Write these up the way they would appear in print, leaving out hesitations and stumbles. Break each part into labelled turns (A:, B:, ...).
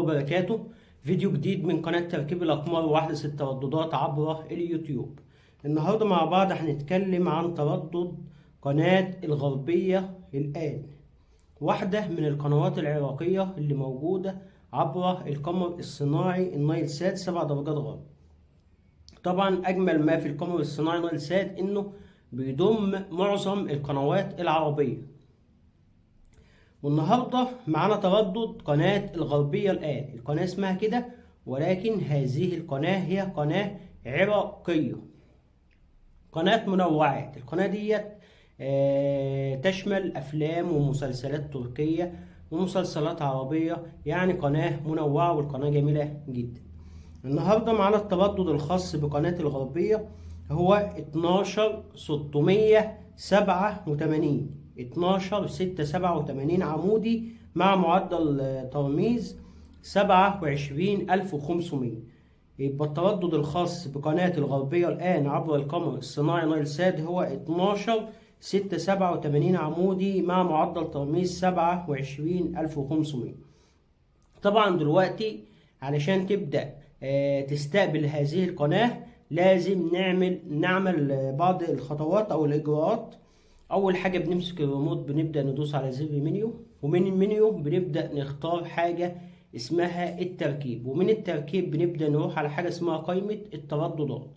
A: وبركاته. فيديو جديد من قناة تركيب الأقمار وأحدث الترددات عبر اليوتيوب. النهاردة مع بعض هنتكلم عن تردد قناة الغربية الآن، واحدة من القنوات العراقية اللي موجودة عبر القمر الصناعي النايل سات 7 درجات غرب. طبعا أجمل ما في القمر الصناعي نايل سات إنه بيضم معظم القنوات العربية. والنهارده معانا تردد قناة الغربية الآن. القناة اسمها كده، ولكن هذه القناة هي قناة عراقية، قناة منوعات. القناة ديت تشمل أفلام ومسلسلات تركية ومسلسلات عربية، يعني قناة منوعة والقناة جميلة جدا. النهارده معانا التردد الخاص بقناة الغربية هو 12687 12687 عمودي مع معدل ترميز 27500. يبقى التردد الخاص بقناة الغربية الآن عبر القمر الصناعي نايل سات هو 12687 عمودي مع معدل ترميز 27500. طبعا دلوقتي علشان تبدأ تستقبل هذه القناة لازم نعمل بعض الخطوات أو الإجراءات. أول حاجة بنمسك الريموت، بنبدأ ندوس على زر منيو، ومن المنيو بنبدأ نختار حاجة اسمها التركيب، ومن التركيب بنبدأ نروح على حاجة اسمها قائمة الترددات.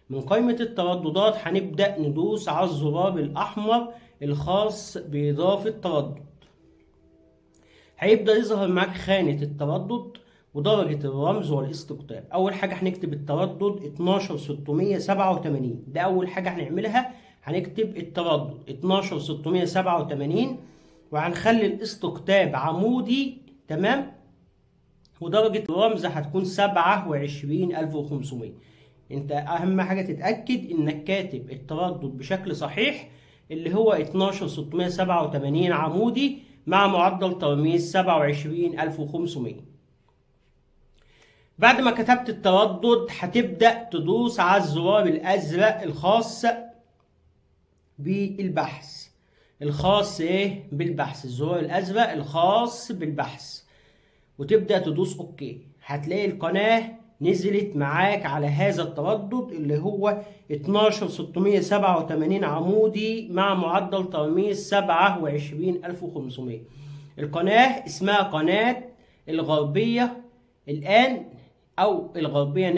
A: من قائمة الترددات هنبدأ ندوس على الزرار الأحمر الخاص بإضافة تردد. هيبدأ يظهر معاك خانة التردد ودرجة الرمز والاستقطاب. أول حاجة هنكتب التردد 12687، ده أول حاجة هنعملها. هنكتب التردد 12687 وهنخلي الاستقطاب عمودي، تمام، ودرجة الرمز هتكون 27500. انت اهم حاجة تتأكد انك كاتب التردد بشكل صحيح، اللي هو 12687 عمودي مع معدل ترميز 27500. بعد ما كتبت التردد هتبدأ تدوس على الزرار الأزرق الخاص بالبحث. الزرار الأزرق الخاص بالبحث، وتبدأ تدوس اوكي. هتلاقي القناة نزلت معاك على هذا التردد اللي هو 12687 عمودي مع معدل ترميز 27500. القناة اسمها قناة الغربية الآن أو الغربية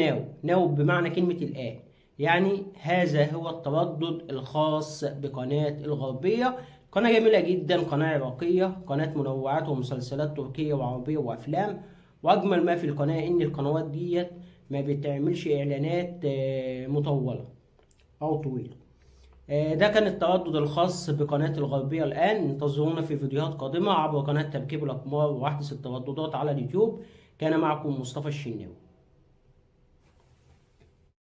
A: ناو بمعنى كلمة الآن، يعني هذا هو التردد الخاص بقناة الغربية. قناة جميلة جدا، قناة عراقية، قناة منوعات ومسلسلات تركية وعربية وأفلام. وأجمل ما في القناة إن القنوات ديت ما بتعملش إعلانات مطولة أو طويلة. ده كان التردد الخاص بقناة الغربية الآن. انتظرونا في فيديوهات قادمة عبر قناة تركيب الأقمار وأحدث الترددات على اليوتيوب. كان معكم مصطفى الشناوي.